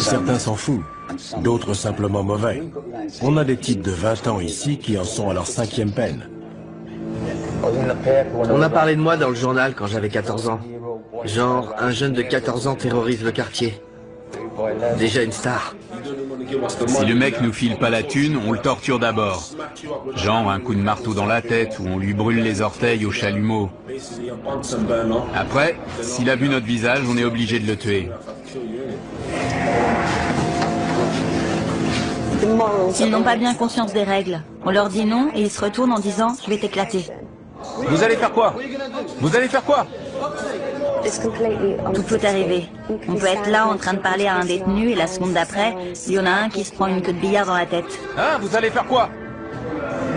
Certains s'en foutent, d'autres simplement mauvais. On a des types de 20 ans ici qui en sont à leur 5e peine. On a parlé de moi dans le journal quand j'avais 14 ans. Genre, un jeune de 14 ans terrorise le quartier. Déjà une star. Si le mec nous file pas la thune, on le torture d'abord. Genre un coup de marteau dans la tête ou on lui brûle les orteils au chalumeau. Après, s'il a vu notre visage, on est obligé de le tuer. Ils n'ont pas bien conscience des règles. On leur dit non et ils se retournent en disant « je vais t'éclater ». Vous allez faire quoi? Vous allez faire quoi? Tout peut arriver. On peut être là en train de parler à un détenu et la seconde d'après, il y en a un qui se prend une queue de billard dans la tête. Hein? Vous allez faire quoi?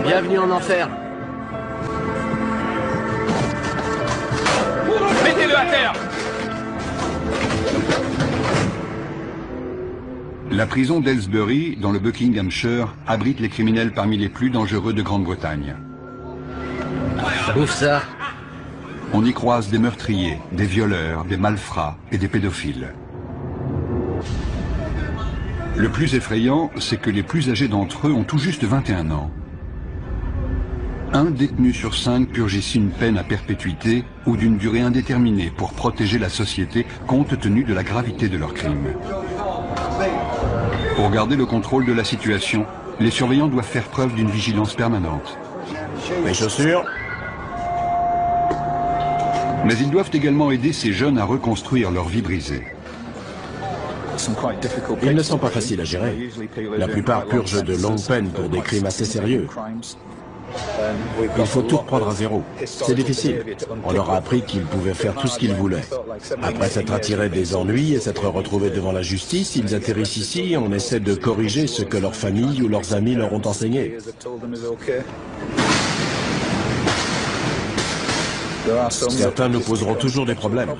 Bienvenue en enfer. Mettez-le à terre! La prison d'Aylesbury, dans le Buckinghamshire, abrite les criminels parmi les plus dangereux de Grande-Bretagne. Bouffe ça. On y croise des meurtriers, des violeurs, des malfrats et des pédophiles. Le plus effrayant, c'est que les plus âgés d'entre eux ont tout juste 21 ans. Un détenu sur 5 purge ici une peine à perpétuité ou d'une durée indéterminée pour protéger la société compte tenu de la gravité de leurs crimes. Pour garder le contrôle de la situation, les surveillants doivent faire preuve d'une vigilance permanente. Mes chaussures? Mais ils doivent également aider ces jeunes à reconstruire leur vie brisée. Ils ne sont pas faciles à gérer. La plupart purgent de longues peines pour des crimes assez sérieux. Il faut tout reprendre à zéro. C'est difficile. On leur a appris qu'ils pouvaient faire tout ce qu'ils voulaient. Après s'être attirés des ennuis et s'être retrouvés devant la justice, ils atterrissent ici et on essaie de corriger ce que leur famille ou leurs amis leur ont enseigné. Certains nous poseront toujours des problèmes.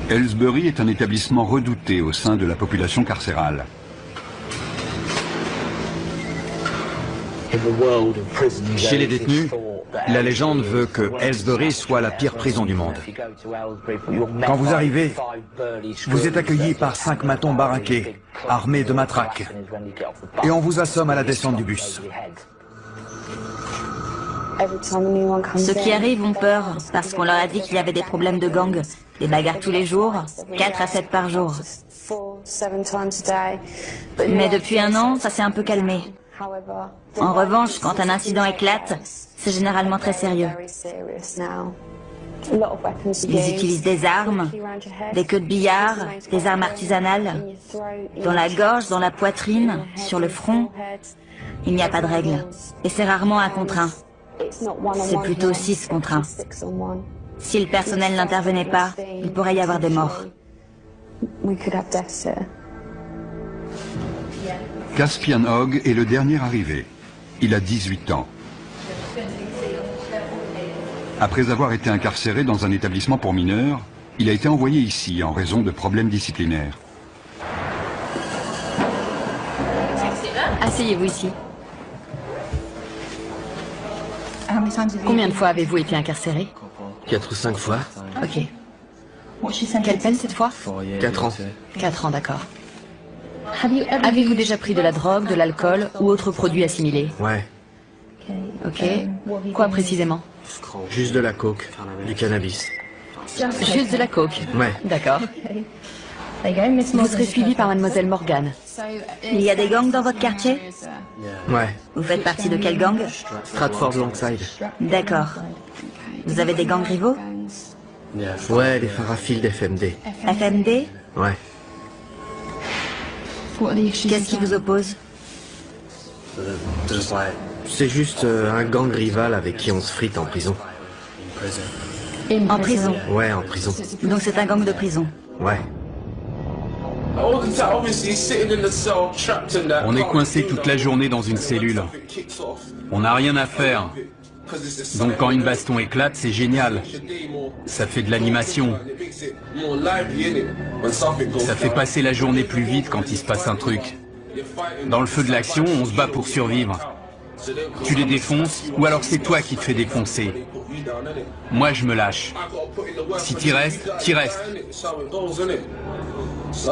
Aylesbury est un établissement redouté au sein de la population carcérale. Chez les détenus, la légende veut que Aylesbury soit la pire prison du monde. Quand vous arrivez, vous êtes accueilli par 5 matons baraqués, armés de matraques, et on vous assomme à la descente du bus. Ceux qui arrivent ont peur parce qu'on leur a dit qu'il y avait des problèmes de gang, des bagarres tous les jours, 4 à 7 par jour. Mais depuis un an, ça s'est un peu calmé. En revanche, quand un incident éclate, c'est généralement très sérieux. Ils utilisent des armes, des queues de billard, des armes artisanales, dans la gorge, dans la poitrine, sur le front. Il n'y a pas de règle. Et c'est rarement 1 contre 1. C'est plutôt 6 contre 1. Si le personnel n'intervenait pas, il pourrait y avoir des morts. Caspian Hogg est le dernier arrivé. Il a 18 ans. Après avoir été incarcéré dans un établissement pour mineurs, il a été envoyé ici en raison de problèmes disciplinaires. Asseyez-vous ici. Combien de fois avez-vous été incarcéré? 4 ou 5 fois. Ok. Quelle peine cette fois? 4 ans. 4 ans, d'accord. Avez-vous déjà pris de la drogue, de l'alcool ou autre produit assimilé? Ouais. Ok. Quoi précisément? Juste de la coke, du cannabis. Juste de la coke? Ouais. D'accord. Vous serez suivi par mademoiselle Morgan. Il y a des gangs dans votre quartier? Ouais. Vous faites partie de quel gang? Stratford Longside. D'accord. Vous avez des gangs rivaux? Ouais, les Fairfield FMD. FMD? Ouais. Qu'est-ce qui vous oppose? C'est juste un gang rival avec qui on se frite en prison. En prison? Ouais, en prison. Donc c'est un gang de prison? Ouais. On est coincé toute la journée dans une cellule. On n'a rien à faire. Donc quand une baston éclate, c'est génial. Ça fait de l'animation. Ça fait passer la journée plus vite quand il se passe un truc. Dans le feu de l'action, on se bat pour survivre. Tu les défonces, ou alors c'est toi qui te fais défoncer. Moi, je me lâche. Si t'y restes, t'y restes.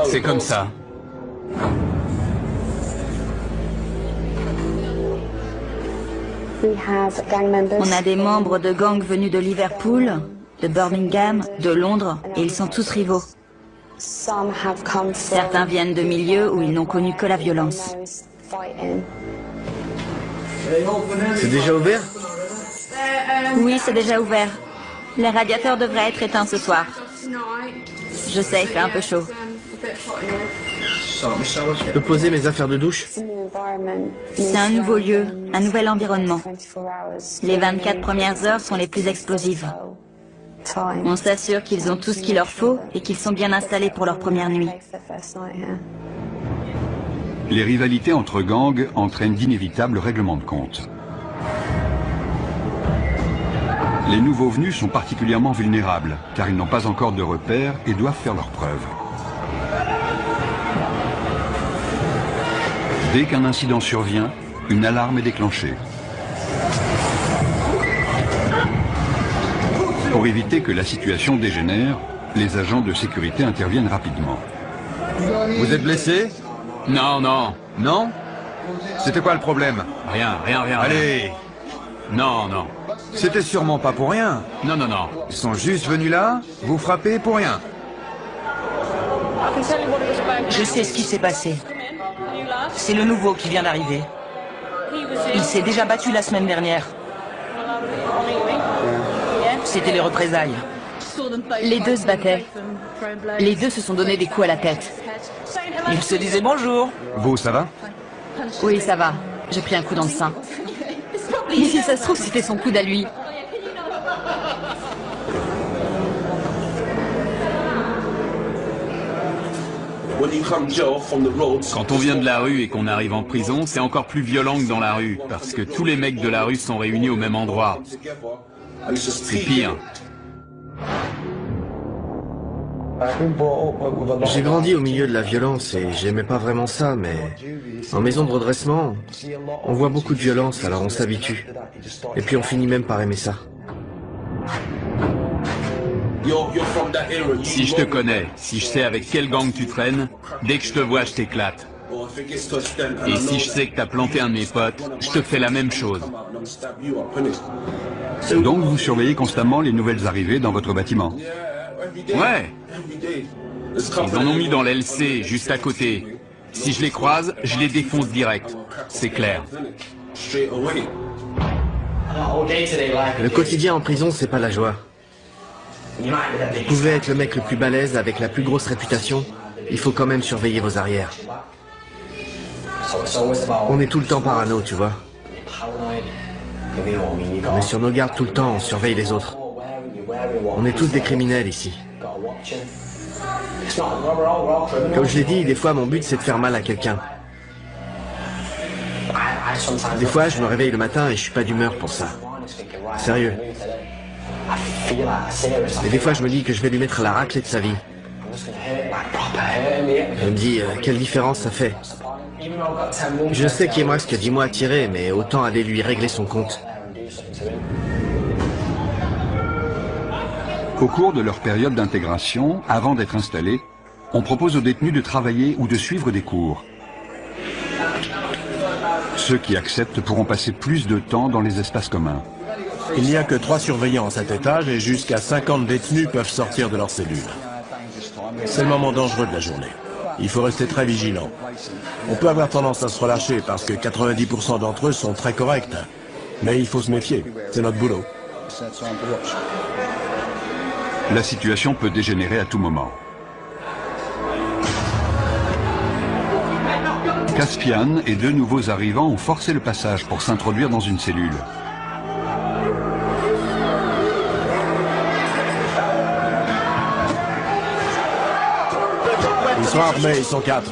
C'est comme ça. On a des membres de gangs venus de Liverpool, de Birmingham, de Londres, et ils sont tous rivaux. Certains viennent de milieux où ils n'ont connu que la violence. C'est déjà ouvert? Oui, c'est déjà ouvert. Les radiateurs devraient être éteints ce soir. Je sais, il fait un peu chaud. Je peux poser mes affaires de douche? C'est un nouveau lieu, un nouvel environnement. Les 24 premières heures sont les plus explosives. On s'assure qu'ils ont tout ce qu'il leur faut et qu'ils sont bien installés pour leur première nuit. Les rivalités entre gangs entraînent d'inévitables règlements de compte. Les nouveaux venus sont particulièrement vulnérables, car ils n'ont pas encore de repères et doivent faire leurs preuves. Dès qu'un incident survient, une alarme est déclenchée. Pour éviter que la situation dégénère, les agents de sécurité interviennent rapidement. Vous êtes blessé? Non, non. Non? C'était quoi le problème? Rien. Allez! Non, non. C'était sûrement pas pour rien. Non, non, non. Ils sont juste venus là, vous frapper pour rien. Je sais ce qui s'est passé. C'est le nouveau qui vient d'arriver. Il s'est déjà battu la semaine dernière. C'était les représailles. Les deux se battaient. Les deux se sont donné des coups à la tête. Ils se disaient bonjour. Vous, ça va? Oui, ça va. J'ai pris un coup dans le sein. Et si ça se trouve, c'était son coude à lui. Quand on vient de la rue et qu'on arrive en prison, c'est encore plus violent que dans la rue, parce que tous les mecs de la rue sont réunis au même endroit. C'est pire. J'ai grandi au milieu de la violence et j'aimais pas vraiment ça, mais en maison de redressement, on voit beaucoup de violence, alors on s'habitue. Et puis on finit même par aimer ça. Si je te connais, si je sais avec quel gang tu traînes, dès que je te vois, je t'éclate. Et si je sais que t'as planté un de mes potes, je te fais la même chose. Donc vous surveillez constamment les nouvelles arrivées dans votre bâtiment. Ouais. Ils en ont mis dans l'LC, juste à côté. Si je les croise, je les défonce direct. C'est clair. Le quotidien en prison, c'est pas la joie. Vous pouvez être le mec le plus balèze avec la plus grosse réputation, il faut quand même surveiller vos arrières. On est tout le temps parano, tu vois. On est sur nos gardes tout le temps, on surveille les autres. On est tous des criminels ici. Comme je l'ai dit, des fois mon but c'est de faire mal à quelqu'un. Des fois je me réveille le matin et je suis pas d'humeur pour ça. Sérieux. Et des fois je me dis que je vais lui mettre la raclée de sa vie. Je me dis quelle différence ça fait. Je sais qu'il me reste que 10 mois à tirer, mais autant aller lui régler son compte. Au cours de leur période d'intégration, avant d'être installés, on propose aux détenus de travailler ou de suivre des cours. Ceux qui acceptent pourront passer plus de temps dans les espaces communs. Il n'y a que 3 surveillants à cet étage et jusqu'à 50 détenus peuvent sortir de leur cellule. C'est le moment dangereux de la journée. Il faut rester très vigilant. On peut avoir tendance à se relâcher parce que 90% d'entre eux sont très corrects. Mais il faut se méfier, c'est notre boulot. La situation peut dégénérer à tout moment. Caspian et 2 nouveaux arrivants ont forcé le passage pour s'introduire dans une cellule. Ils sont armés, ils sont 4.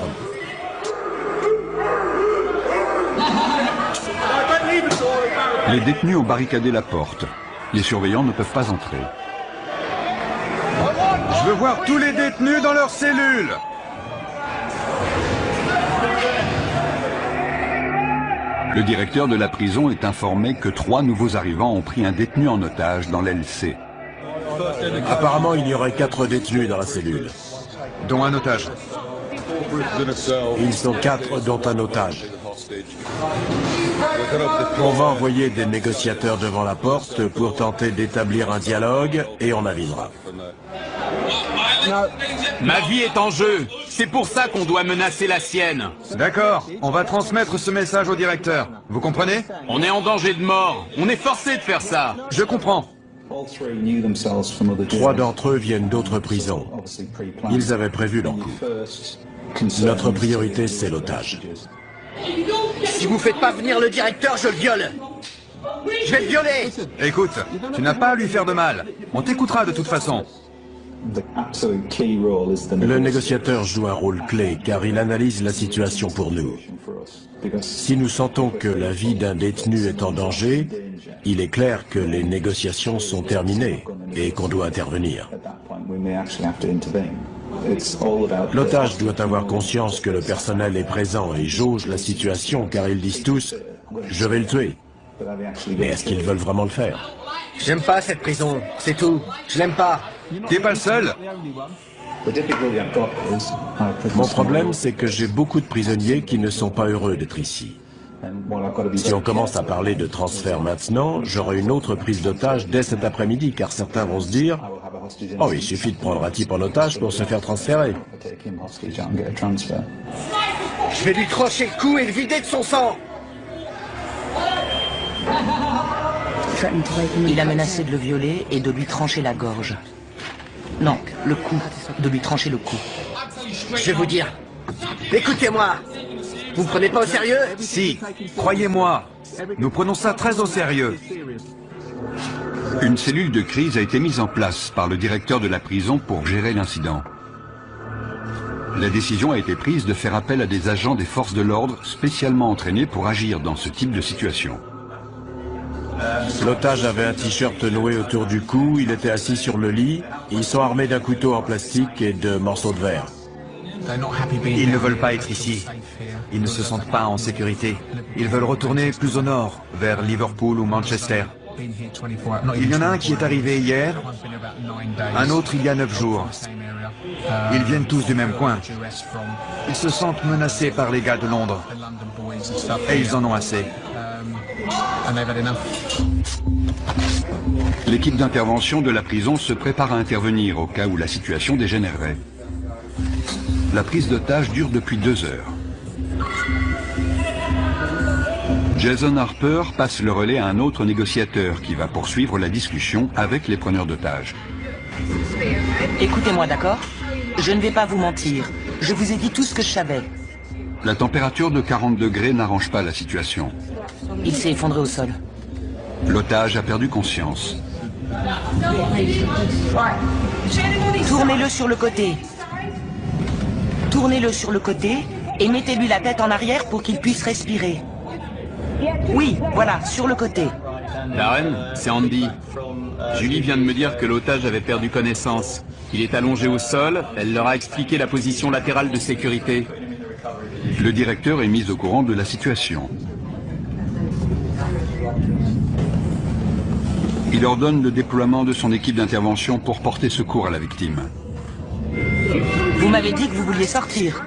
Les détenus ont barricadé la porte. Les surveillants ne peuvent pas entrer. Je veux voir tous les détenus dans leurs cellules. Le directeur de la prison est informé que 3 nouveaux arrivants ont pris un détenu en otage dans l'aile C. Apparemment, il y aurait 4 détenus dans la cellule. Dont un otage. Ils sont 4, dont un otage. On va envoyer des négociateurs devant la porte pour tenter d'établir un dialogue et on avisera. Ma vie est en jeu. C'est pour ça qu'on doit menacer la sienne. D'accord, on va transmettre ce message au directeur. Vous comprenez? On est en danger de mort. On est forcé de faire ça. Je comprends. 3 d'entre eux viennent d'autres prisons. Ils avaient prévu leur coup. Notre priorité, c'est l'otage. Si vous faites pas venir le directeur, je le viole. Je vais le violer. Écoute, tu n'as pas à lui faire de mal. On t'écoutera de toute façon. Le négociateur joue un rôle clé car il analyse la situation pour nous. Si nous sentons que la vie d'un détenu est en danger, il est clair que les négociations sont terminées et qu'on doit intervenir. L'otage doit avoir conscience que le personnel est présent et jauge la situation car ils disent tous « je vais le tuer ». Mais est-ce qu'ils veulent vraiment le faire? J'aime pas cette prison, c'est tout. Je l'aime pas. T'es pas le seul. Mon problème, c'est que j'ai beaucoup de prisonniers qui ne sont pas heureux d'être ici. Si on commence à parler de transfert maintenant, j'aurai une autre prise d'otage dès cet après-midi, car certains vont se dire « Oh, il suffit de prendre un type en otage pour se faire transférer. » Je vais lui trancher le cou et le vider de son sang. Il a menacé de le violer et de lui trancher la gorge. Non, le cou. De lui trancher le cou. Je vais vous dire. Écoutez-moi. Vous me prenez pas au sérieux? Si, croyez-moi. Nous prenons ça très au sérieux. Une cellule de crise a été mise en place par le directeur de la prison pour gérer l'incident. La décision a été prise de faire appel à des agents des forces de l'ordre spécialement entraînés pour agir dans ce type de situation. L'otage avait un t-shirt noué autour du cou, il était assis sur le lit, ils sont armés d'un couteau en plastique et de morceaux de verre. Ils ne veulent pas être ici. Ils ne se sentent pas en sécurité. Ils veulent retourner plus au nord, vers Liverpool ou Manchester. Il y en a un qui est arrivé hier, un autre il y a 9 jours. Ils viennent tous du même coin. Ils se sentent menacés par les gars de Londres. Et ils en ont assez. L'équipe d'intervention de la prison se prépare à intervenir au cas où la situation dégénérerait. La prise d'otage dure depuis 2 heures. Jason Harper passe le relais à un autre négociateur qui va poursuivre la discussion avec les preneurs d'otages. Écoutez-moi, d'accord? Je ne vais pas vous mentir. Je vous ai dit tout ce que je savais. La température de 40 degrés n'arrange pas la situation. Il s'est effondré au sol. L'otage a perdu conscience. Tournez-le sur le côté. Tournez-le sur le côté et mettez-lui la tête en arrière pour qu'il puisse respirer. Oui, voilà, sur le côté. Darren, c'est Andy. Julie vient de me dire que l'otage avait perdu connaissance. Il est allongé au sol, elle leur a expliqué la position latérale de sécurité. Le directeur est mis au courant de la situation. Il ordonne le déploiement de son équipe d'intervention pour porter secours à la victime. Vous m'avez dit que vous vouliez sortir.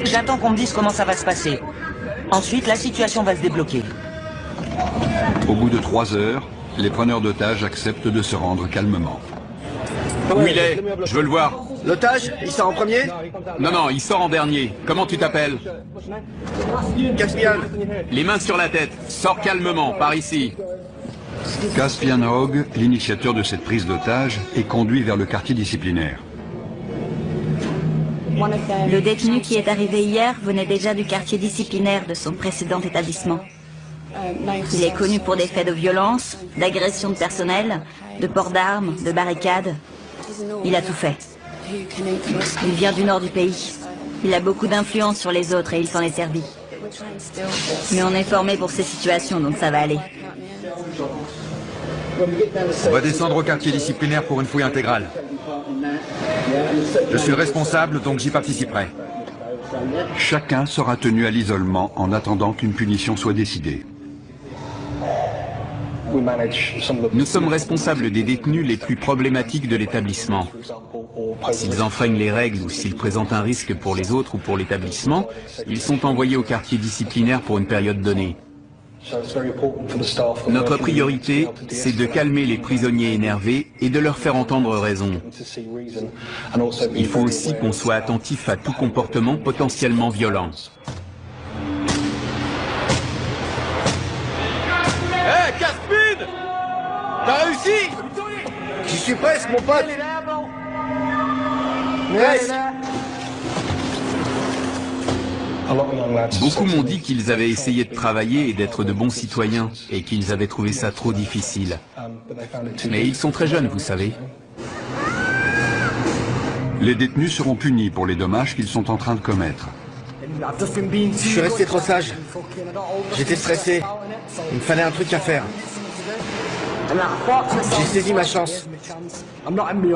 J'attends qu'on me dise comment ça va se passer. Ensuite, la situation va se débloquer. Au bout de 3 heures, les preneurs d'otages acceptent de se rendre calmement. Où il est? Je veux le voir. L'otage, il sort en premier? Non, non, il sort en dernier. Comment tu t'appelles? Caspian. Les mains sur la tête. Sors calmement, par ici. Caspian Hogg, l'initiateur de cette prise d'otage, est conduit vers le quartier disciplinaire. Le détenu qui est arrivé hier venait déjà du quartier disciplinaire de son précédent établissement. Il est connu pour des faits de violence, d'agression de personnel, de port d'armes, de barricades. Il a tout fait. Il vient du nord du pays. Il a beaucoup d'influence sur les autres et il s'en est servi. Mais on est formé pour ces situations, donc ça va aller. On va descendre au quartier disciplinaire pour une fouille intégrale. Je suis le responsable, donc j'y participerai. Chacun sera tenu à l'isolement en attendant qu'une punition soit décidée. Nous sommes responsables des détenus les plus problématiques de l'établissement. S'ils enfreignent les règles ou s'ils présentent un risque pour les autres ou pour l'établissement, ils sont envoyés au quartier disciplinaire pour une période donnée. Notre priorité, c'est de calmer les prisonniers énervés et de leur faire entendre raison. Il faut aussi qu'on soit attentif à tout comportement potentiellement violent. Hé, Caspin! T'as réussi? J'y suis presque, mon pote. Presque. Beaucoup m'ont dit qu'ils avaient essayé de travailler et d'être de bons citoyens, et qu'ils avaient trouvé ça trop difficile. Mais ils sont très jeunes, vous savez. Les détenus seront punis pour les dommages qu'ils sont en train de commettre. Je suis resté trop sage. J'étais stressé. Il me fallait un truc à faire. J'ai saisi ma chance.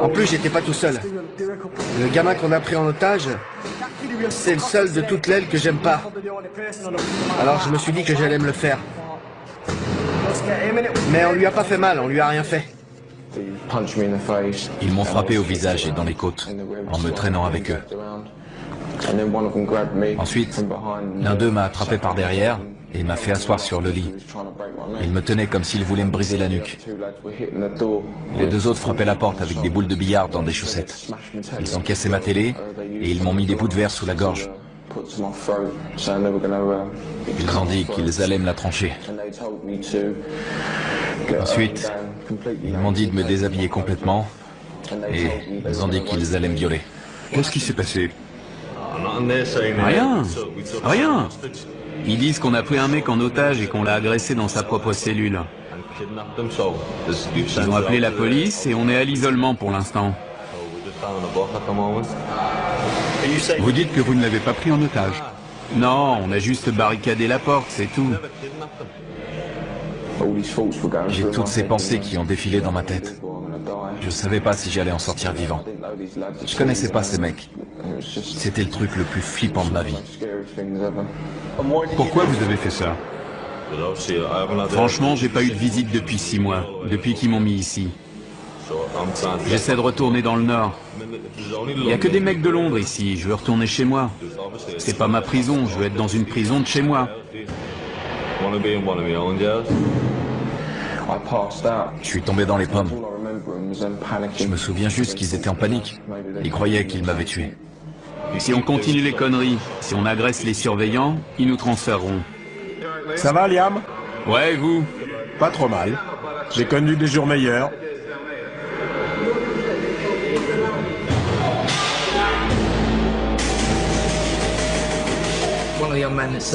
En plus, j'étais pas tout seul. Le gamin qu'on a pris en otage, c'est le seul de toute l'aile que j'aime pas. Alors je me suis dit que j'allais me le faire. Mais on lui a pas fait mal, on lui a rien fait. Ils m'ont frappé au visage et dans les côtes, en me traînant avec eux. Ensuite, l'un d'eux m'a attrapé par derrière et m'a fait asseoir sur le lit. Il me tenait comme s'il voulait me briser la nuque. Les deux autres frappaient la porte avec des boules de billard dans des chaussettes. Ils encaissaient ma télé et ils m'ont mis des bouts de verre sous la gorge. Ils ont dit qu'ils allaient me la trancher. Ensuite, ils m'ont dit de me déshabiller complètement et ils ont dit qu'ils allaient me violer. Qu'est-ce qui s'est passé? Rien, rien. Ils disent qu'on a pris un mec en otage et qu'on l'a agressé dans sa propre cellule. Ils ont appelé la police et on est à l'isolement pour l'instant. Vous dites que vous ne l'avez pas pris en otage? Non, on a juste barricadé la porte, c'est tout. J'ai toutes ces pensées qui ont défilé dans ma tête. Je savais pas si j'allais en sortir vivant. Je connaissais pas ces mecs. C'était le truc le plus flippant de ma vie. Pourquoi vous avez fait ça? Franchement, j'ai pas eu de visite depuis 6 mois, depuis qu'ils m'ont mis ici. J'essaie de retourner dans le Nord. Il n'y a que des mecs de Londres ici, je veux retourner chez moi. C'est pas ma prison, je veux être dans une prison de chez moi. Je suis tombé dans les pommes. Je me souviens juste qu'ils étaient en panique. Ils croyaient qu'ils m'avaient tué. Si on continue les conneries, si on agresse les surveillants, ils nous transféreront. Ça va, Liam? Ouais, et vous? Pas trop mal. J'ai connu des jours meilleurs.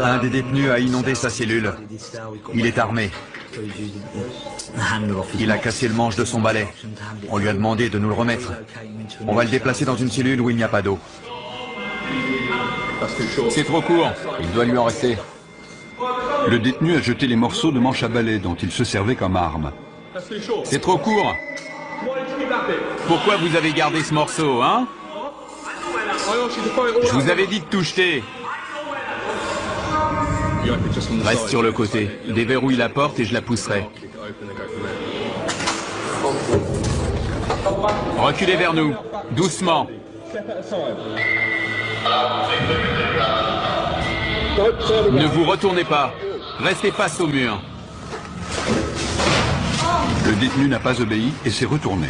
Un des détenus a inondé sa cellule. Il est armé. Il a cassé le manche de son balai. On lui a demandé de nous le remettre. On va le déplacer dans une cellule où il n'y a pas d'eau. C'est trop court. Il doit lui en rester. Le détenu a jeté les morceaux de manche à balai dont il se servait comme arme. C'est trop court. Pourquoi vous avez gardé ce morceau, hein? Je vous avais dit de tout jeter. Reste sur le côté. Déverrouille la porte et je la pousserai. Reculez vers nous. Doucement. Ne vous retournez pas. Restez face au mur. Le détenu n'a pas obéi et s'est retourné.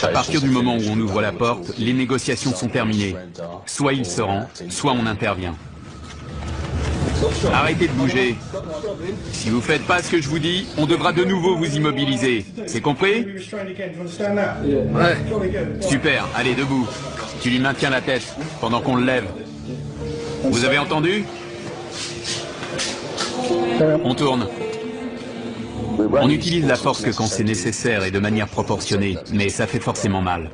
À partir du moment où on ouvre la porte, les négociations sont terminées. Soit il se rend, soit on intervient. Arrêtez de bouger. Si vous faites pas ce que je vous dis, on devra de nouveau vous immobiliser. C'est compris? Ouais. Super, allez, debout. Tu lui maintiens la tête pendant qu'on le lève. Vous avez entendu? On tourne. On utilise la force que quand c'est nécessaire et de manière proportionnée, mais ça fait forcément mal.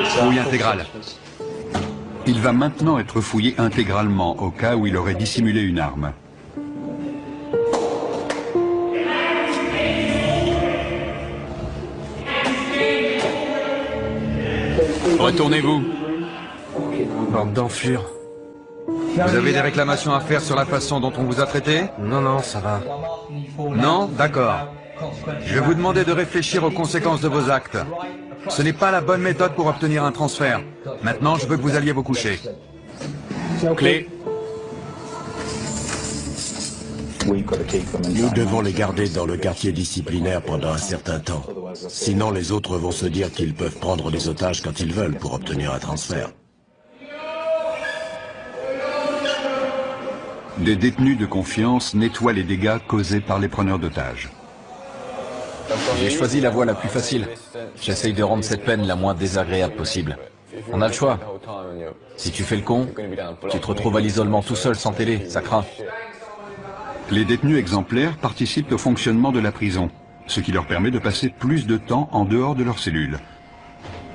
Fouille intégrale. Il va maintenant être fouillé intégralement au cas où il aurait dissimulé une arme. Retournez-vous. Bande d'enflures. Vous avez des réclamations à faire sur la façon dont on vous a traité? Non, non, ça va. Non? D'accord. Je vais vous demander de réfléchir aux conséquences de vos actes. Ce n'est pas la bonne méthode pour obtenir un transfert. Maintenant, je veux que vous alliez vous coucher. Clé. Nous devons les garder dans le quartier disciplinaire pendant un certain temps. Sinon, les autres vont se dire qu'ils peuvent prendre les otages quand ils veulent pour obtenir un transfert. Des détenus de confiance nettoient les dégâts causés par les preneurs d'otages. J'ai choisi la voie la plus facile. J'essaye de rendre cette peine la moins désagréable possible. On a le choix. Si tu fais le con, tu te retrouves à l'isolement tout seul sans télé, ça craint. Les détenus exemplaires participent au fonctionnement de la prison, ce qui leur permet de passer plus de temps en dehors de leur cellule.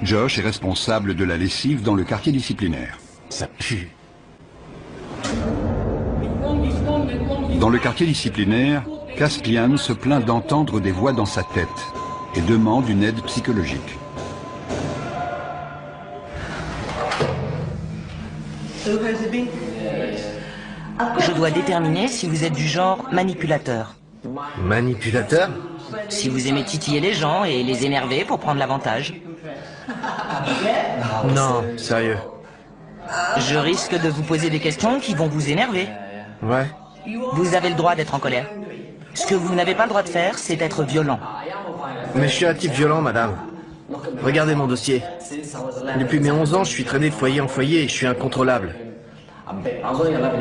Josh est responsable de la lessive dans le quartier disciplinaire. Ça pue. Dans le quartier disciplinaire, Caspian se plaint d'entendre des voix dans sa tête et demande une aide psychologique. Je dois déterminer si vous êtes du genre manipulateur. Manipulateur? Si vous aimez titiller les gens et les énerver pour prendre l'avantage. Non, sérieux. Je risque de vous poser des questions qui vont vous énerver. Ouais. Vous avez le droit d'être en colère. Ce que vous n'avez pas le droit de faire, c'est être violent. Mais je suis un type violent, madame. Regardez mon dossier. Depuis mes 11 ans, je suis traîné de foyer en foyer et je suis incontrôlable.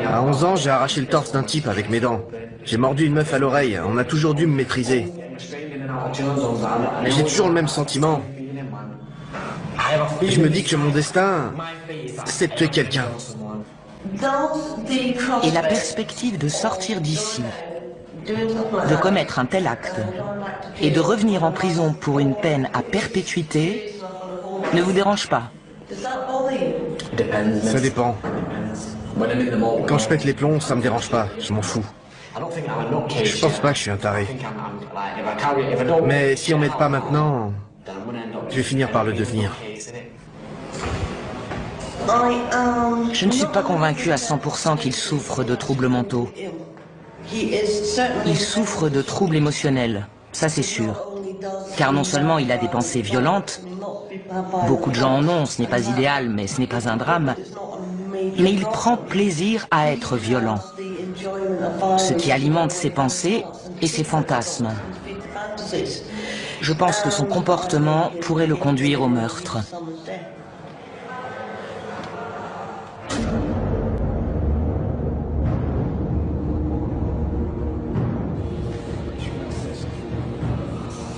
À 11 ans, j'ai arraché le torse d'un type avec mes dents. J'ai mordu une meuf à l'oreille. On a toujours dû me maîtriser. J'ai toujours le même sentiment. Et je me dis que mon destin, c'est de tuer quelqu'un. Et la perspective de sortir d'ici, de commettre un tel acte, et de revenir en prison pour une peine à perpétuité, ne vous dérange pas? Ça dépend. Quand je pète les plombs, ça me dérange pas. Je m'en fous. Je pense pas que je suis un taré. Mais si on m'aide pas maintenant, je vais finir par le devenir. Je ne suis pas convaincu à 100% qu'il souffre de troubles mentaux. Il souffre de troubles émotionnels, ça c'est sûr. Car non seulement il a des pensées violentes, beaucoup de gens en ont, ce n'est pas idéal, mais ce n'est pas un drame, mais il prend plaisir à être violent, ce qui alimente ses pensées et ses fantasmes. Je pense que son comportement pourrait le conduire au meurtre.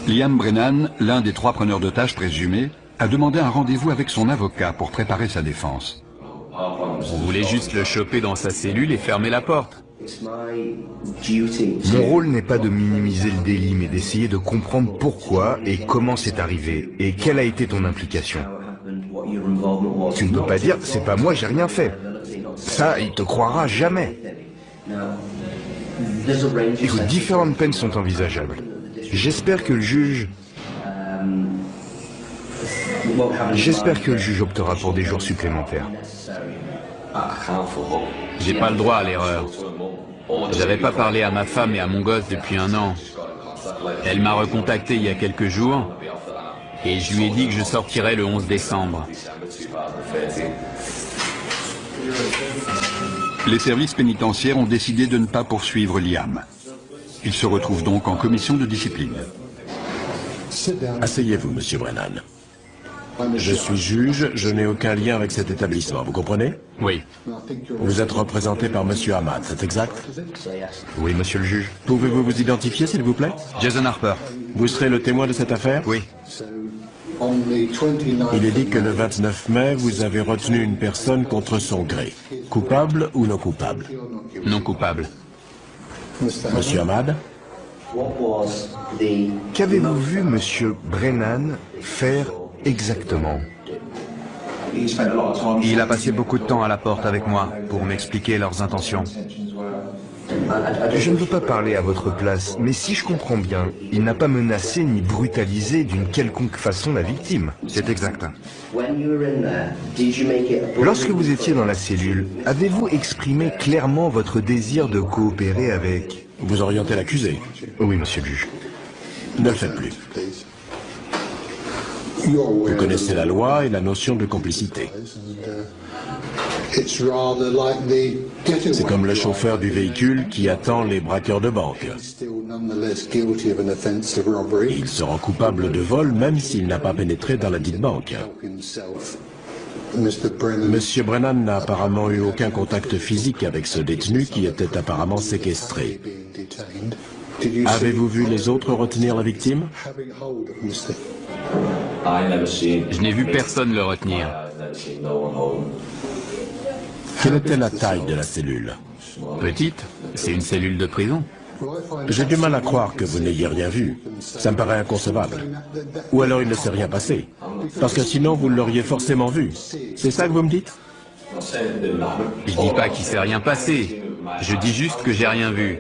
Liam Brennan, l'un des 3 preneurs d'otages présumés, a demandé un rendez-vous avec son avocat pour préparer sa défense. On voulait juste le choper dans sa cellule et fermer la porte. Mon rôle n'est pas de minimiser le délit, mais d'essayer de comprendre pourquoi et comment c'est arrivé, et quelle a été ton implication. Tu ne peux pas dire, c'est pas moi, j'ai rien fait. Ça, il te croira jamais. Écoute, différentes peines sont envisageables. J'espère que le juge optera pour des jours supplémentaires. J'ai pas le droit à l'erreur. J'avais pas parlé à ma femme et à mon gosse depuis 1 an. Elle m'a recontacté il y a quelques jours et je lui ai dit que je sortirais le 11 décembre. Les services pénitentiaires ont décidé de ne pas poursuivre Liam. Il se retrouve donc en commission de discipline. Asseyez-vous, monsieur Brennan. Je suis juge, je n'ai aucun lien avec cet établissement, vous comprenez? Oui. Vous êtes représenté par monsieur Ahmad, c'est exact? Oui, monsieur le juge. Pouvez-vous vous identifier, s'il vous plaît? Jason Harper. Vous serez le témoin de cette affaire? Oui. Il est dit que le 29 mai, vous avez retenu une personne contre son gré. Coupable ou non coupable? Non coupable. Monsieur Ahmad? Qu'avez-vous vu monsieur Brennan faire exactement? Il a passé beaucoup de temps à la porte avec moi pour m'expliquer leurs intentions. Je ne veux pas parler à votre place, mais si je comprends bien, il n'a pas menacé ni brutalisé d'une quelconque façon la victime. C'est exact. Lorsque vous étiez dans la cellule, avez-vous exprimé clairement votre désir de coopérer avec... Vous orientez l'accusé. Oui, monsieur le juge. Ne le faites plus. Vous connaissez la loi et la notion de complicité. C'est comme le chauffeur du véhicule qui attend les braqueurs de banque. Il se rend coupable de vol même s'il n'a pas pénétré dans la dite banque. Monsieur Brennan n'a apparemment eu aucun contact physique avec ce détenu qui était apparemment séquestré. Avez-vous vu les autres retenir la victime? Je n'ai vu personne le retenir. Quelle était la taille de la cellule? Petite, c'est une cellule de prison. J'ai du mal à croire que vous n'ayez rien vu. Ça me paraît inconcevable. Ou alors il ne s'est rien passé. Parce que sinon vous l'auriez forcément vu. C'est ça que vous me dites? Je dis pas qu'il s'est rien passé. Je dis juste que j'ai rien vu.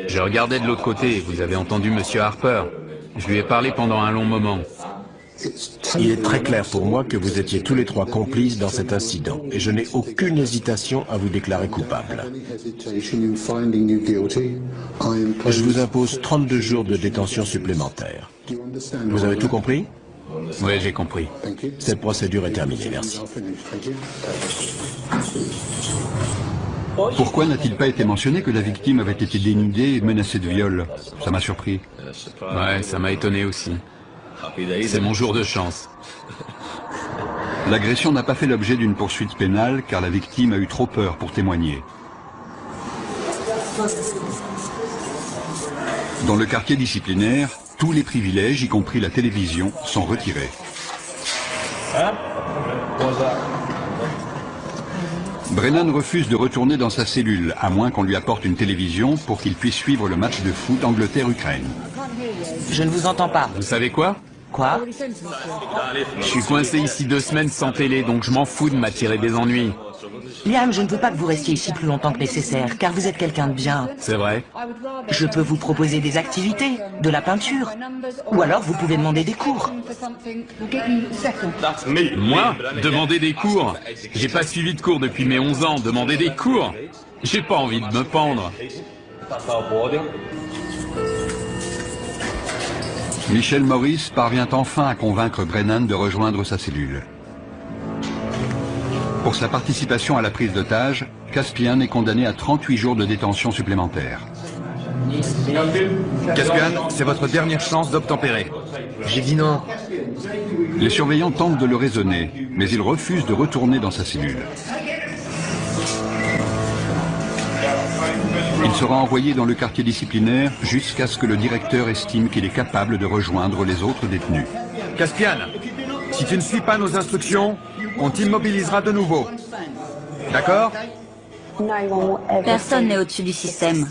Je regardais de l'autre côté, vous avez entendu Monsieur Harper. Je lui ai parlé pendant un long moment. Il est très clair pour moi que vous étiez tous les trois complices dans cet incident, et je n'ai aucune hésitation à vous déclarer coupable. Je vous impose 32 jours de détention supplémentaire. Vous avez tout compris? Oui, j'ai compris. Cette procédure est terminée, merci. Pourquoi n'a-t-il pas été mentionné que la victime avait été dénudée et menacée de viol? Ça m'a surpris. Ouais, ça m'a étonné aussi. C'est mon jour de chance. L'agression n'a pas fait l'objet d'une poursuite pénale car la victime a eu trop peur pour témoigner. Dans le quartier disciplinaire, tous les privilèges, y compris la télévision, sont retirés. Brennan refuse de retourner dans sa cellule, à moins qu'on lui apporte une télévision pour qu'il puisse suivre le match de foot Angleterre-Ukraine. Je ne vous entends pas. Vous savez quoi? Quoi? Je suis coincé ici 2 semaines sans télé, donc je m'en fous de m'attirer des ennuis. Liam, je ne veux pas que vous restiez ici plus longtemps que nécessaire, car vous êtes quelqu'un de bien. C'est vrai. Je peux vous proposer des activités, de la peinture, ou alors vous pouvez demander des cours. Moi? Demander des cours? J'ai pas suivi de cours depuis mes 11 ans, demander des cours? J'ai pas envie de me pendre. Michel Morris parvient enfin à convaincre Brennan de rejoindre sa cellule. Pour sa participation à la prise d'otage, Caspian est condamné à 38 jours de détention supplémentaire. Caspian, c'est votre dernière chance d'obtempérer. J'ai dit non. Les surveillants tentent de le raisonner, mais il refuse de retourner dans sa cellule. Il sera envoyé dans le quartier disciplinaire jusqu'à ce que le directeur estime qu'il est capable de rejoindre les autres détenus. Caspian, si tu ne suis pas nos instructions, on t'immobilisera de nouveau. D'accord? Personne n'est au-dessus du système.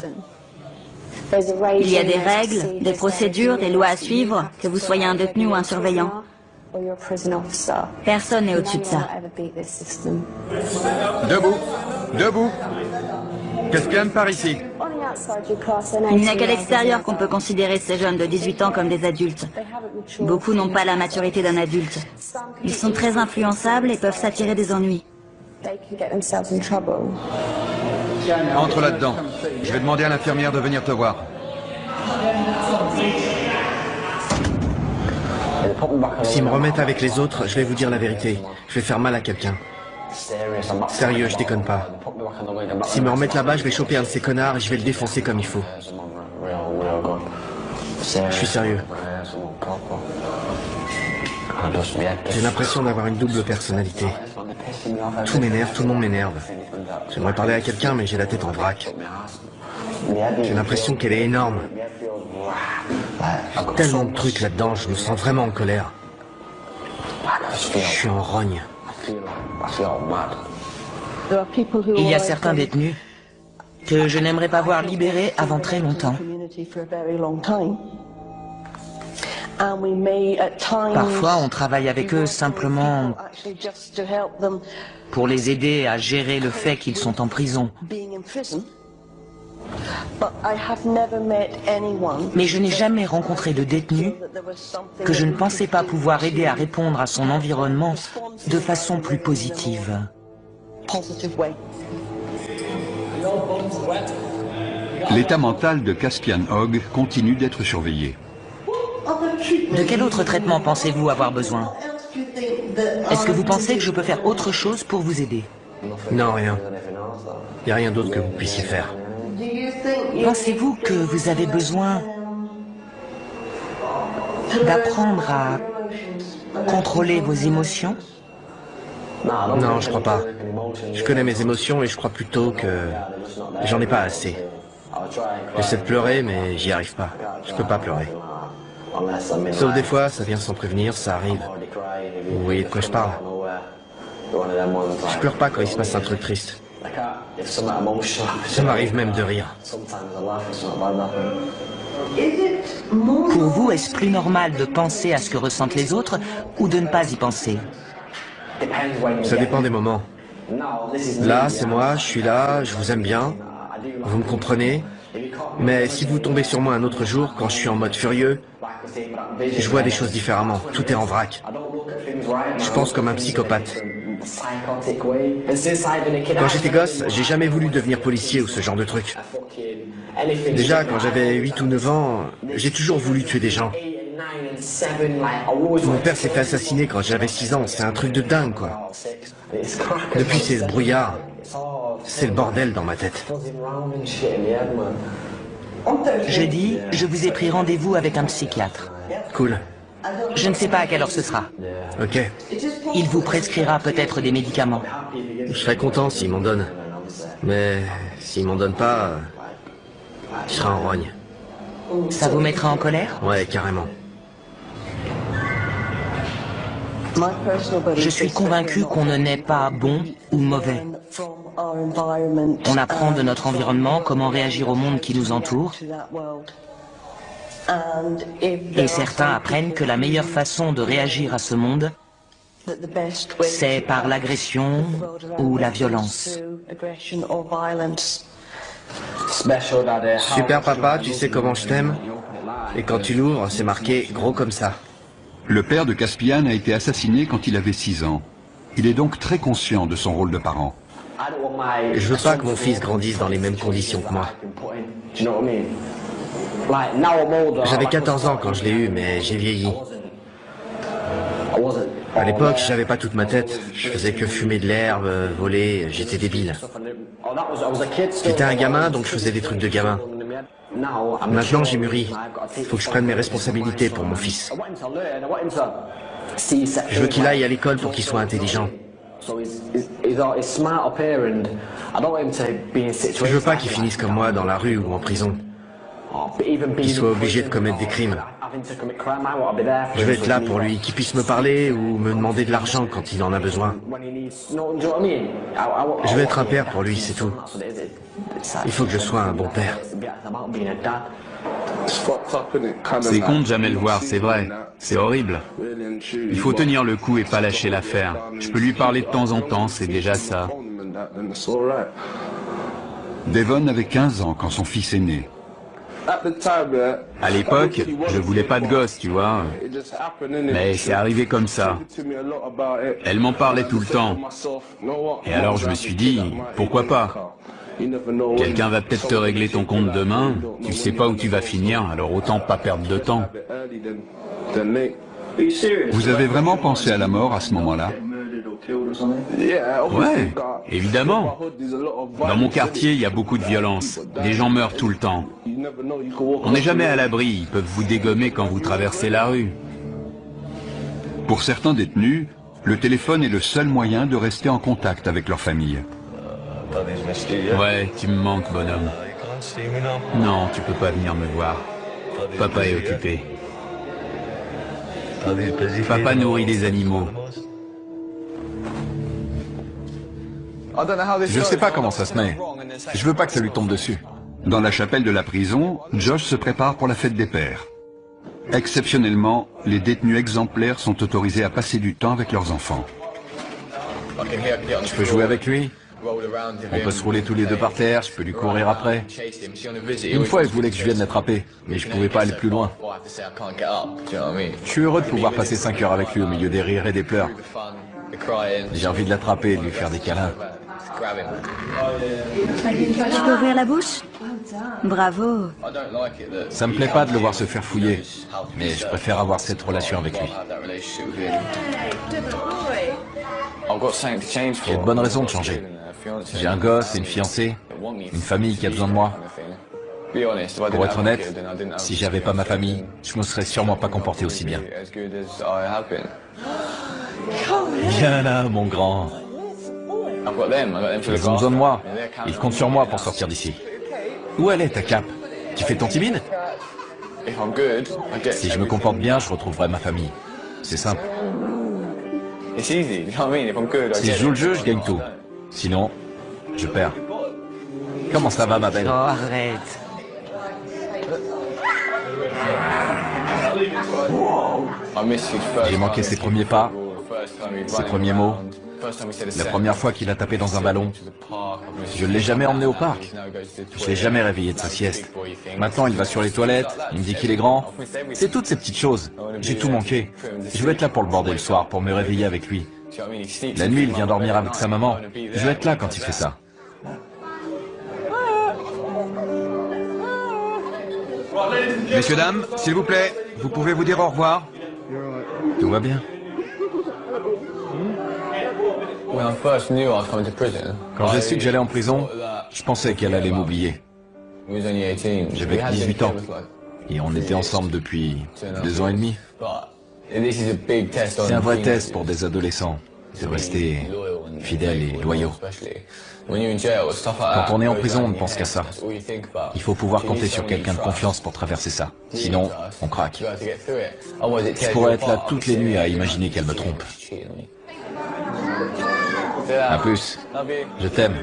Il y a des règles, des procédures, des lois à suivre, que vous soyez un détenu ou un surveillant. Personne n'est au-dessus de ça. Debout. Debout. Caspian, par ici. Il n'y a qu'à l'extérieur qu'on peut considérer ces jeunes de 18 ans comme des adultes. Beaucoup n'ont pas la maturité d'un adulte. Ils sont très influençables et peuvent s'attirer des ennuis. Entre là-dedans. Je vais demander à l'infirmière de venir te voir. S'ils me remettent avec les autres, je vais vous dire la vérité. Je vais faire mal à quelqu'un. Sérieux, je déconne pas. S'ils me remettent là-bas, je vais choper un de ces connards et je vais le défoncer comme il faut. Je suis sérieux. J'ai l'impression d'avoir une double personnalité. Tout m'énerve, tout le monde m'énerve. J'aimerais parler à quelqu'un, mais j'ai la tête en vrac. J'ai l'impression qu'elle est énorme. Tellement de trucs là-dedans, je me sens vraiment en colère. Je suis en rogne. Il y a certains détenus que je n'aimerais pas voir libérés avant très longtemps. Parfois, on travaille avec eux simplement pour les aider à gérer le fait qu'ils sont en prison. Mais je n'ai jamais rencontré de détenu que je ne pensais pas pouvoir aider à répondre à son environnement de façon plus positive. L'état mental de Caspian Hogg continue d'être surveillé. De quel autre traitement pensez-vous avoir besoin? Est-ce que vous pensez que je peux faire autre chose pour vous aider? Non, rien. Il n'y a rien d'autre que vous puissiez faire. Pensez-vous que vous avez besoin d'apprendre à contrôler vos émotions? Non, je crois pas. Je connais mes émotions et je crois plutôt que j'en ai pas assez. J'essaie de pleurer, mais j'y arrive pas. Je peux pas pleurer. Sauf des fois, ça vient sans prévenir, ça arrive. Vous voyez de quoi je parle? Je pleure pas quand il se passe un truc triste. Ça m'arrive même de rire. Pour vous, est-ce plus normal de penser à ce que ressentent les autres ou de ne pas y penser? Ça dépend des moments. Là, c'est moi, je suis là, je vous aime bien. Vous me comprenez? Mais si vous tombez sur moi un autre jour, quand je suis en mode furieux, je vois des choses différemment. Tout est en vrac. Je pense comme un psychopathe. Quand j'étais gosse, j'ai jamais voulu devenir policier ou ce genre de truc. Déjà, quand j'avais 8 ou 9 ans, j'ai toujours voulu tuer des gens. Mon père s'est fait assassiner quand j'avais 6 ans, c'est un truc de dingue, quoi. Depuis, c'est ce brouillard. C'est le bordel dans ma tête. Jeudi, je vous ai pris rendez-vous avec un psychiatre. Cool. Je ne sais pas à quelle heure ce sera. Ok. Il vous prescrira peut-être des médicaments. Je serais content s'il m'en donne. Mais s'il m'en donne pas, je serai en rogne. Ça vous mettra en colère? Ouais, carrément. Je suis convaincu qu'on ne naît pas bon ou mauvais. On apprend de notre environnement comment réagir au monde qui nous entoure. Et certains apprennent que la meilleure façon de réagir à ce monde, c'est par l'agression ou la violence. Super papa, tu sais comment je t'aime? Et quand tu l'ouvres, c'est marqué gros comme ça. Le père de Caspian a été assassiné quand il avait 6 ans. Il est donc très conscient de son rôle de parent. Je veux pas que mon fils grandisse dans les mêmes conditions que moi. J'avais 14 ans quand je l'ai eu, mais j'ai vieilli. À l'époque, j'avais pas toute ma tête. Je faisais que fumer de l'herbe, voler, j'étais débile. J'étais un gamin, donc je faisais des trucs de gamin. Maintenant, j'ai mûri. Faut que je prenne mes responsabilités pour mon fils. Je veux qu'il aille à l'école pour qu'il soit intelligent. Je veux pas qu'il finisse comme moi dans la rue ou en prison. Qu'il soit obligé de commettre des crimes. Je vais être là pour lui, qu'il puisse me parler ou me demander de l'argent quand il en a besoin. Je vais être un père pour lui, c'est tout. Il faut que je sois un bon père. C'est con de jamais le voir, c'est vrai. C'est horrible. Il faut tenir le coup et pas lâcher l'affaire. Je peux lui parler de temps en temps, c'est déjà ça. Devon avait 15 ans quand son fils est né. À l'époque, je voulais pas de gosse, tu vois. Mais c'est arrivé comme ça. Elle m'en parlait tout le temps. Et alors je me suis dit, pourquoi pas? Quelqu'un va peut-être te régler ton compte demain. Tu sais pas où tu vas finir, alors autant pas perdre de temps. Vous avez vraiment pensé à la mort à ce moment-là? Ouais, évidemment. Dans mon quartier, il y a beaucoup de violence. Des gens meurent tout le temps. On n'est jamais à l'abri, ils peuvent vous dégommer quand vous traversez la rue. Pour certains détenus, le téléphone est le seul moyen de rester en contact avec leur famille. Ouais, tu me manques, bonhomme. Non, tu peux pas venir me voir. Papa est occupé. Papa nourrit des animaux. Je sais pas comment ça se met. Je veux pas que ça lui tombe dessus. Dans la chapelle de la prison, Josh se prépare pour la fête des pères. Exceptionnellement, les détenus exemplaires sont autorisés à passer du temps avec leurs enfants. Je peux jouer avec lui? On peut se rouler tous les deux par terre, je peux lui courir après. Une fois, il voulait que je vienne l'attraper, mais je pouvais pas aller plus loin. Je suis heureux de pouvoir passer 5 heures avec lui au milieu des rires et des pleurs. J'ai envie de l'attraper et de lui faire des câlins. Tu peux ouvrir la bouche? Bravo. Ça me plaît pas de le voir se faire fouiller, mais je préfère avoir cette relation avec lui. J'ai de bonnes raisons de changer. J'ai un gosse et une fiancée, une famille qui a besoin de moi. Pour être honnête, si j'avais pas ma famille, je me serais sûrement pas comporté aussi bien. Viens là, mon grand. Ils ont besoin de moi. Ils comptent sur moi pour sortir d'ici. Où elle est, ta cape? Tu fais ton timide? Si je me comporte bien, je retrouverai ma famille. C'est simple. Si je joue le jeu, je gagne tout. Sinon, je perds. Comment ça va, ma belle? Oh, arrête. J'ai manqué ses premiers pas, ses premiers mots. La première fois qu'il a tapé dans un ballon, je ne l'ai jamais emmené au parc. Je ne l'ai jamais réveillé de sa sieste. Maintenant, il va sur les toilettes, il me dit qu'il est grand. C'est toutes ces petites choses. J'ai tout manqué. Je veux être là pour le border le soir, pour me réveiller avec lui. La nuit, il vient dormir avec sa maman. Je veux être là quand il fait ça. Messieurs, dames, s'il vous plaît, vous pouvez vous dire au revoir? Tout va bien. Quand j'ai su que j'allais en prison, je pensais qu'elle allait m'oublier. J'avais que 18 ans. Et on était ensemble depuis 2 ans et demi. C'est un vrai test pour des adolescents, de rester fidèles et loyaux. Quand on est en prison, on ne pense qu'à ça. Il faut pouvoir compter sur quelqu'un de confiance pour traverser ça. Sinon, on craque. Je pourrais être là toutes les nuits à imaginer qu'elle me trompe. À plus. Je t'aime.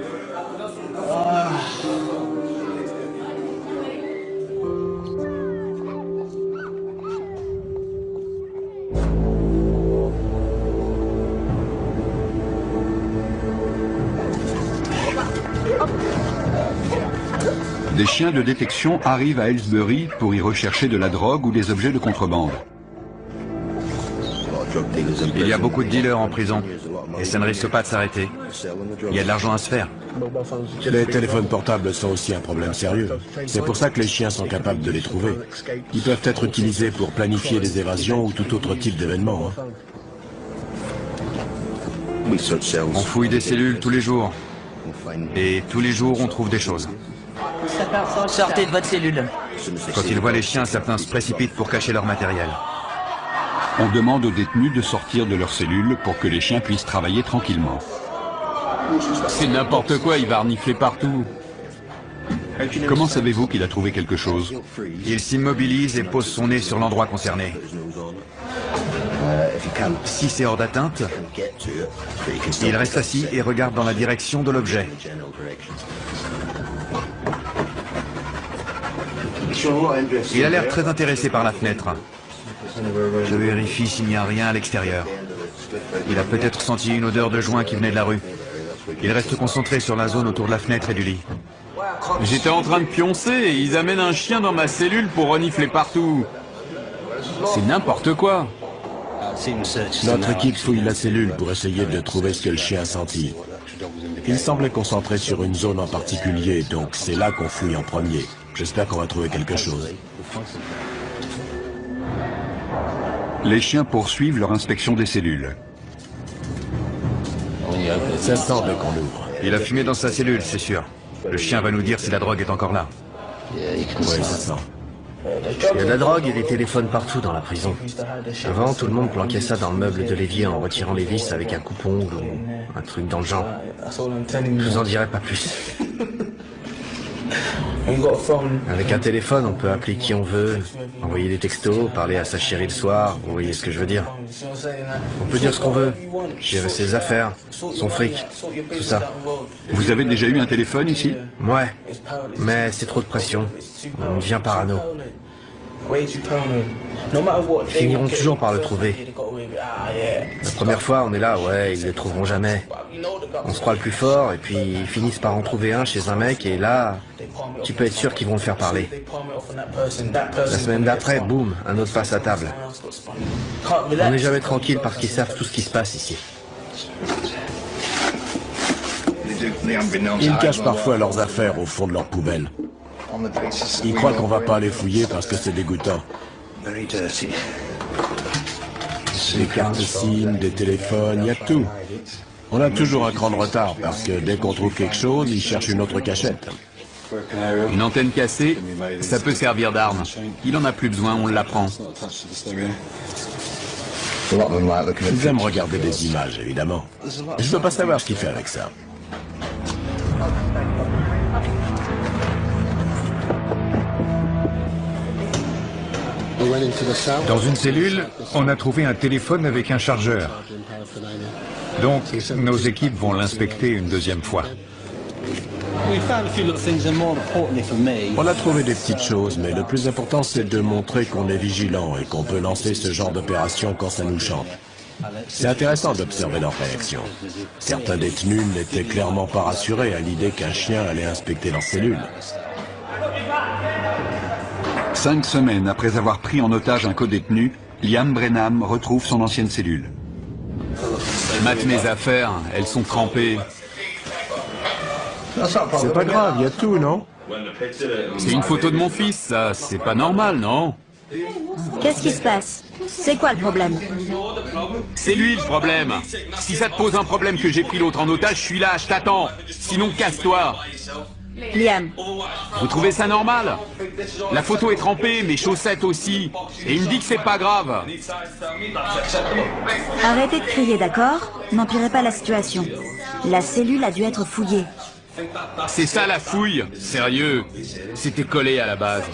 Des chiens de détection arrivent à Aylesbury pour y rechercher de la drogue ou des objets de contrebande. Il y a beaucoup de dealers en prison, et ça ne risque pas de s'arrêter. Il y a de l'argent à se faire. Les téléphones portables sont aussi un problème sérieux. C'est pour ça que les chiens sont capables de les trouver. Ils peuvent être utilisés pour planifier des évasions ou tout autre type d'événement. On fouille des cellules tous les jours. Et tous les jours, on trouve des choses. Sortez de votre cellule. Quand ils voient les chiens, certains se précipitent pour cacher leur matériel. On demande aux détenus de sortir de leur cellule pour que les chiens puissent travailler tranquillement. C'est n'importe quoi, il va renifler partout. Comment savez-vous qu'il a trouvé quelque chose? Il s'immobilise et pose son nez sur l'endroit concerné. Si c'est hors d'atteinte, il reste assis et regarde dans la direction de l'objet. Il a l'air très intéressé par la fenêtre. Je vérifie s'il n'y a rien à l'extérieur. Il a peut-être senti une odeur de joint qui venait de la rue. Il reste concentré sur la zone autour de la fenêtre et du lit. J'étais en train de pioncer et ils amènent un chien dans ma cellule pour renifler partout. C'est n'importe quoi. Notre équipe fouille la cellule pour essayer de trouver ce que le chien a senti. Il semblait concentré sur une zone en particulier, donc c'est là qu'on fouille en premier. J'espère qu'on va trouver quelque chose. Les chiens poursuivent leur inspection des cellules. Ça sent dès qu'on l'ouvre. Il a fumé dans sa cellule, c'est sûr. Le chien va nous dire si la drogue est encore là. Oui, ça sent. Il y a de la drogue et des téléphones partout dans la prison. Avant, tout le monde planquait ça dans le meuble de l'évier en retirant les vis avec un coupe-ongle ou un truc dans le genre. Je vous en dirai pas plus. Avec un téléphone, on peut appeler qui on veut, envoyer des textos, parler à sa chérie le soir, vous voyez ce que je veux dire. On peut dire ce qu'on veut, gérer ses affaires, son fric, tout ça. Vous avez déjà eu un téléphone ici? Ouais, mais c'est trop de pression. On devient parano. Ils finiront toujours par le trouver. La première fois, on est là, ouais, ils le trouveront jamais. On se croit le plus fort, et puis ils finissent par en trouver un chez un mec, et là, tu peux être sûr qu'ils vont le faire parler. La semaine d'après, boum, un autre passe à table. On n'est jamais tranquille parce qu'ils savent tout ce qui se passe ici. Ils cachent parfois leurs affaires au fond de leur poubelle. Ils croient qu'on va pas les fouiller parce que c'est dégoûtant. Des cartes SIM, des téléphones, il y a tout. On a toujours un cran de retard parce que dès qu'on trouve quelque chose, ils cherchent une autre cachette. Une antenne cassée, ça peut servir d'arme. Il en a plus besoin, on l'apprend. Ils aiment regarder des images, évidemment. Je veux pas savoir ce qu'il fait avec ça. Dans une cellule, on a trouvé un téléphone avec un chargeur. Donc, nos équipes vont l'inspecter une deuxième fois. On a trouvé des petites choses, mais le plus important, c'est de montrer qu'on est vigilant et qu'on peut lancer ce genre d'opération quand ça nous chante. C'est intéressant d'observer leur réaction. Certains détenus n'étaient clairement pas rassurés à l'idée qu'un chien allait inspecter leur cellule. 5 semaines après avoir pris en otage un codétenu, Liam Brenham retrouve son ancienne cellule. Mate mes affaires, elles sont trempées. C'est pas grave, il y a tout, non? C'est une photo de mon fils, ça. C'est pas normal, non? Qu'est-ce qui se passe? C'est quoi le problème? C'est lui le problème. Si ça te pose un problème que j'ai pris l'autre en otage, je suis là, je t'attends. Sinon, casse-toi. Liam. Vous trouvez ça normal? La photo est trempée, mes chaussettes aussi. Et il me dit que c'est pas grave. Arrêtez de crier, d'accord? N'empirez pas la situation. La cellule a dû être fouillée. C'est ça la fouille. Sérieux. C'était collé à la base.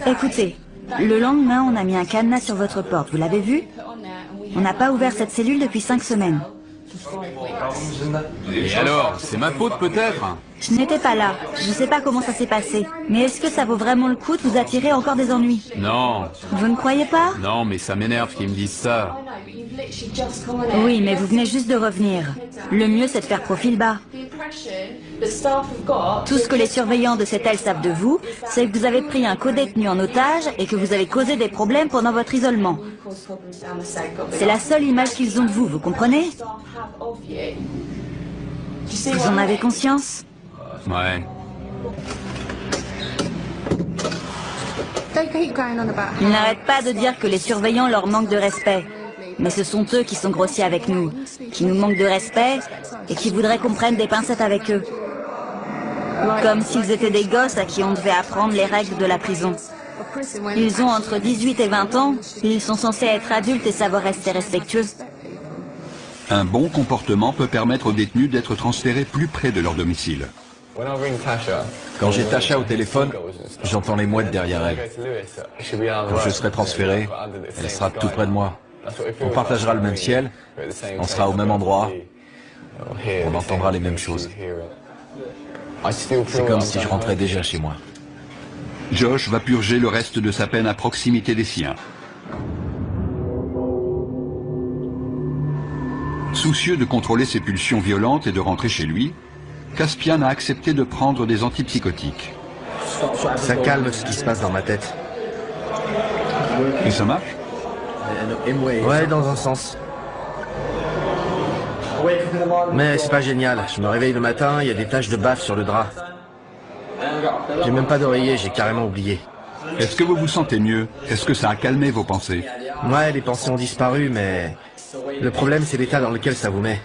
Écoutez, le lendemain, on a mis un cadenas sur votre porte. Vous l'avez vu? On n'a pas ouvert cette cellule depuis 5 semaines. Et alors, c'est ma faute peut-être? Je n'étais pas là. Je ne sais pas comment ça s'est passé. Mais est-ce que ça vaut vraiment le coup de vous attirer encore des ennuis? Non. Vous ne croyez pas? Non, mais ça m'énerve qu'ils me disent ça. Oui, mais vous venez juste de revenir. Le mieux, c'est de faire profil bas. Tout ce que les surveillants de cette aile savent de vous, c'est que vous avez pris un codétenu en otage et que vous avez causé des problèmes pendant votre isolement. C'est la seule image qu'ils ont de vous, vous comprenez? Vous en avez conscience? Ouais. Ils n'arrêtent pas de dire que les surveillants leur manquent de respect. Mais ce sont eux qui sont grossiers avec nous, qui nous manquent de respect et qui voudraient qu'on prenne des pincettes avec eux. Comme s'ils étaient des gosses à qui on devait apprendre les règles de la prison. Ils ont entre 18 et 20 ans, et ils sont censés être adultes et savoir rester respectueux. Un bon comportement peut permettre aux détenus d'être transférés plus près de leur domicile. Quand j'ai Tasha au téléphone, j'entends les mouettes derrière elle. Quand je serai transféré, elle sera tout près de moi. On partagera le même ciel, on sera au même endroit, on entendra les mêmes choses. C'est comme si je rentrais déjà chez moi. Josh va purger le reste de sa peine à proximité des siens. Soucieux de contrôler ses pulsions violentes et de rentrer chez lui, Caspian a accepté de prendre des antipsychotiques. Ça calme ce qui se passe dans ma tête. Et ça marche? Ouais, dans un sens. Mais c'est pas génial. Je me réveille le matin, il y a des taches de bave sur le drap. J'ai même pas d'oreiller, j'ai carrément oublié. Est-ce que vous vous sentez mieux? Est-ce que ça a calmé vos pensées? Ouais, les pensées ont disparu, mais le problème, c'est l'état dans lequel ça vous met.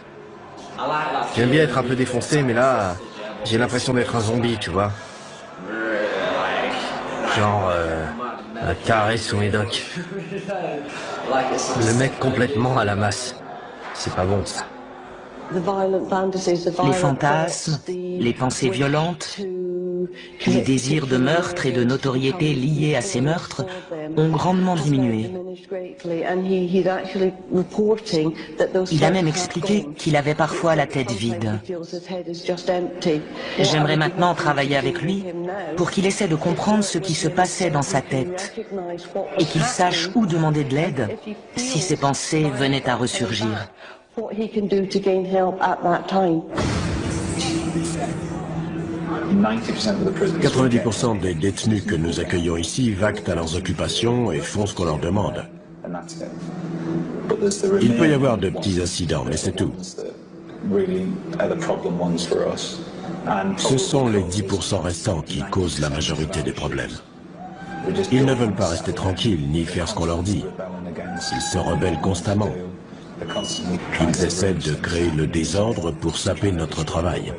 J'aime bien être un peu défoncé, mais là, j'ai l'impression d'être un zombie, tu vois. Genre, un carré sous médoc. Le mec complètement à la masse. C'est pas bon, ça. Les fantasmes, les pensées violentes, les désirs de meurtre et de notoriété liés à ces meurtres ont grandement diminué. Il a même expliqué qu'il avait parfois la tête vide. J'aimerais maintenant travailler avec lui pour qu'il essaie de comprendre ce qui se passait dans sa tête et qu'il sache où demander de l'aide si ses pensées venaient à ressurgir. 90% des détenus que nous accueillons ici vaquent à leurs occupations et font ce qu'on leur demande. Il peut y avoir de petits incidents, mais c'est tout. Ce sont les 10% restants qui causent la majorité des problèmes. Ils ne veulent pas rester tranquilles ni faire ce qu'on leur dit. Ils se rebellent constamment. Ils essaient de créer le désordre pour saper notre travail.